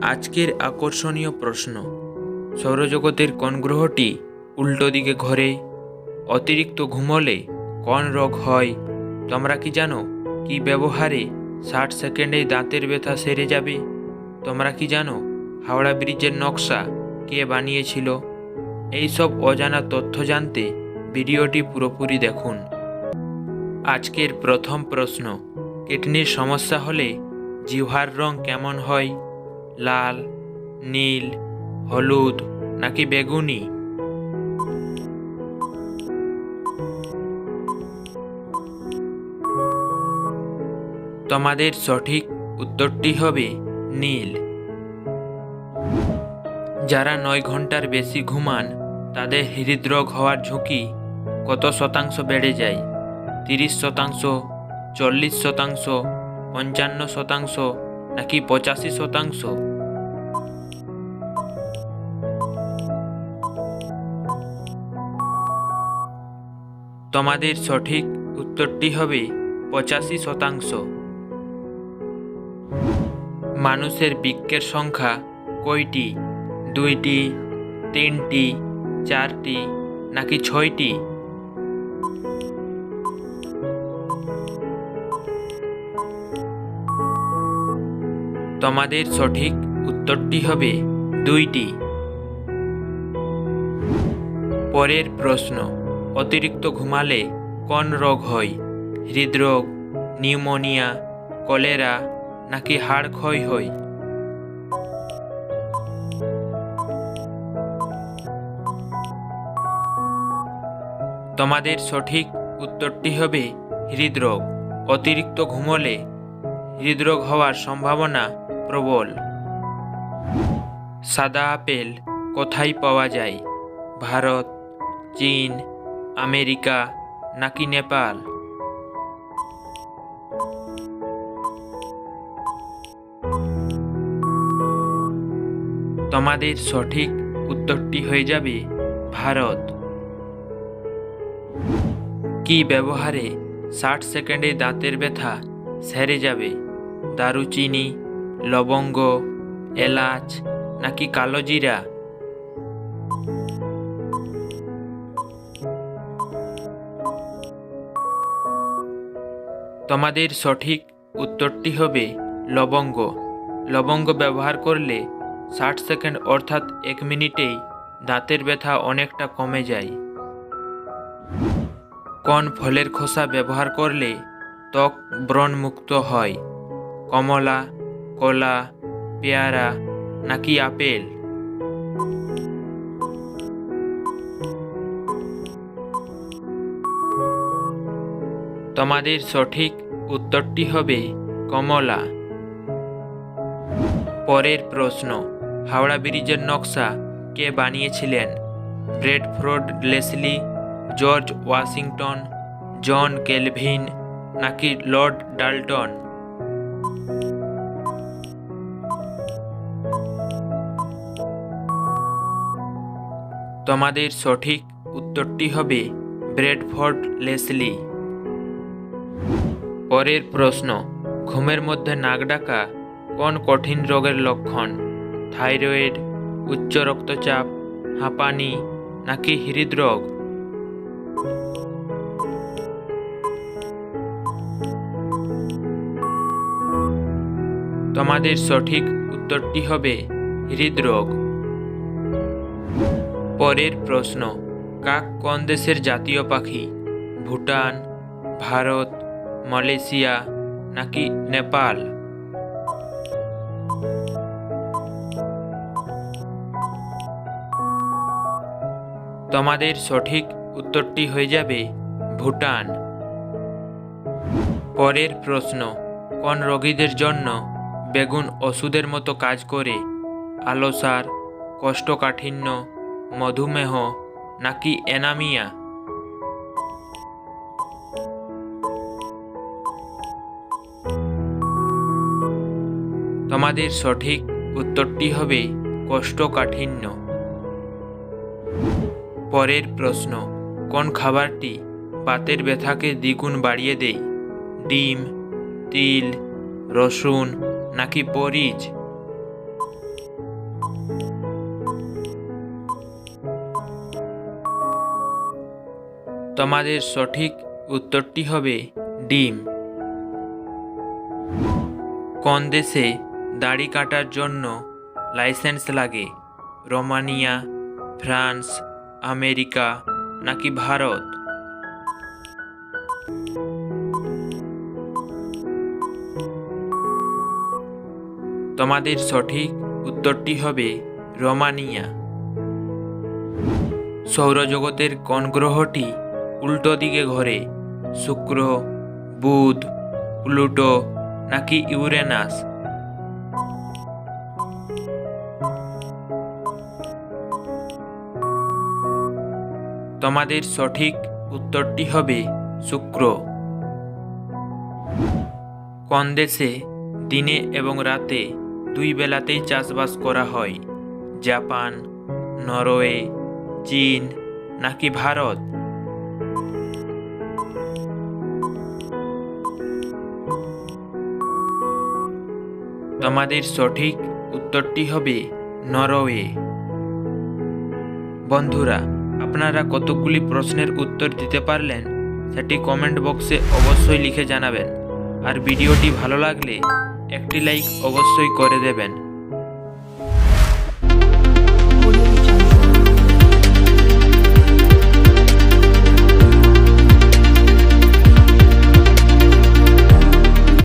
আজকের আকর্ষণীয় প্রশ্ন, সৌরজগতের কোন গ্রহটি উল্টো দিকে ঘোরে? অতিরিক্ত ঘুমোলে কোন রোগ হয়? তোমরা কি জানো কি ব্যবহারে 60 সেকেন্ডেই দাঁতের ব্যথা সেরে যাবে? তোমরা কি জানো হাওড়া ব্রিজের নকশা কে বানিয়েছিল? এইসব অজানা তথ্য জানতে ভিডিওটি পুরোপুরি দেখুন। আজকের প্রথম প্রশ্ন, কিডনির সমস্যা হলে জিহ্বার রং কেমন হয়? লাল, নীল, হলুদ নাকি বেগুনি? তোমাদের সঠিক উত্তরটি হবে নীল। যারা 9 ঘন্টার বেশি ঘুমান তাদের হৃদরোগ হওয়ার ঝুঁকি কত শতাংশ বেড়ে যায়? 30%, 40%, 55% নাকি 85%? তোমাদের সঠিক উত্তরটি হবে 85%। মানুষের বৃক্কের সংখ্যা কয়টি? 2টি, 3টি, 4টি নাকি 6টি? তোমাদের সঠিক উত্তরটি হবে 2টি। পরের প্রশ্ন, অতিরিক্ত ঘুমালে কোন রোগ হয়? হৃদরোগ, নিউমোনিয়া, কলেরা নাকি হাড় ক্ষয় হয়? তোমাদের সঠিক উত্তরটি হবে হৃদরোগ। অতিরিক্ত ঘুমোলে হৃদরোগ হওয়ার সম্ভাবনা প্রবল। সাদা আপেল কোথায় পাওয়া যায়? ভারত, চীন, আমেরিকা নাকি নেপাল? তোমাদের সঠিক উত্তরটি হয়ে যাবে ভারত। কি ব্যবহারে 60 সেকেন্ডে দাঁতের ব্যথা সেরে যাবে? দারুচিনি, লবঙ্গ, এলাচ নাকি কালো জিরা? তোমাদের সঠিক উত্তরটি হবে লবঙ্গ। লবঙ্গ ব্যবহার করলে 60 সেকেন্ড অর্থাৎ 1 মিনিটেই দাঁতের ব্যথা অনেকটা কমে যায়। কোন ফলের খোসা ব্যবহার করলে ত্বক ব্রণমুক্ত হয়? কমলা, কলা, পেয়ারা নাকি আপেল? তোমাদের সঠিক উত্তরটি হবে কমলা। পরের প্রশ্ন, হাওড়া ব্রিজের নকশা কে বানিয়েছিলেন? ব্রেডফোর্ড লেসলি, জর্জ ওয়াশিংটন, জন কেলভিন নাকি লর্ড ডাল্টন? তোমাদের সঠিক উত্তরটি হবে ব্রেডফোর্ড লেসলি। পরের প্রশ্ন, ঘুমের মধ্যে নাক ডাকা কোন কঠিন রোগের লক্ষণ? থাইরয়েড, উচ্চ রক্তচাপ, হাঁপানি নাকি হৃদরোগ? তোমাদের সঠিক উত্তরটি হবে হৃদরোগ। পরের প্রশ্ন, কাক কোন দেশের জাতীয় পাখি? ভুটান, ভারত, মালয়েশিয়া নাকি নেপাল? তোমাদের সঠিক উত্তরটি হয়ে যাবে ভুটান। পরের প্রশ্ন, কোন রোগীদের জন্য বেগুন ওষুধের মতো কাজ করে? আলসার, কোষ্ঠকাঠিন্য, মধুমেহ নাকি অ্যানিমিয়া? তোমাদের সঠিক উত্তরটি হবে কোষ্ঠকাঠিন্য। পরের প্রশ্ন, কোন খাবারটি বাতের ব্যথাকে দ্বিগুণ বাড়িয়ে দেয়? ডিম, তিল, রসুন নাকি পরিচ? তোমাদের সঠিক উত্তরটি হবে ডিম। কোন দেশে দাড়ি কাটার জন্য লাইসেন্স লাগে? রোমানিয়া, ফ্রান্স, আমেরিকা নাকি ভারত? তোমাদের সঠিক উত্তরটি হবে রোমানিয়া। সৌরজগতের কোন গ্রহটি উল্টো দিকে ঘোরে? শুক্র, বুধ, প্লুটো নাকি ইউরেনাস? তোমাদের সঠিক উত্তরটি হবে শুক্র। কোন দেশে দিনে এবং রাতে দুই বেলাতেই চাষবাস করা হয়? জাপান, নরওয়ে, চীন নাকি ভারত? তোমাদের সঠিক উত্তরটি হবে নরওয়ে। বন্ধুরা, আপনারা কতগুলি প্রশ্নের উত্তর দিতে পারলেন সেটি কমেন্ট বক্সে অবশ্যই লিখে জানাবেন। আর ভিডিওটি ভালো লাগলে একটি লাইক অবশ্যই করে দেবেন।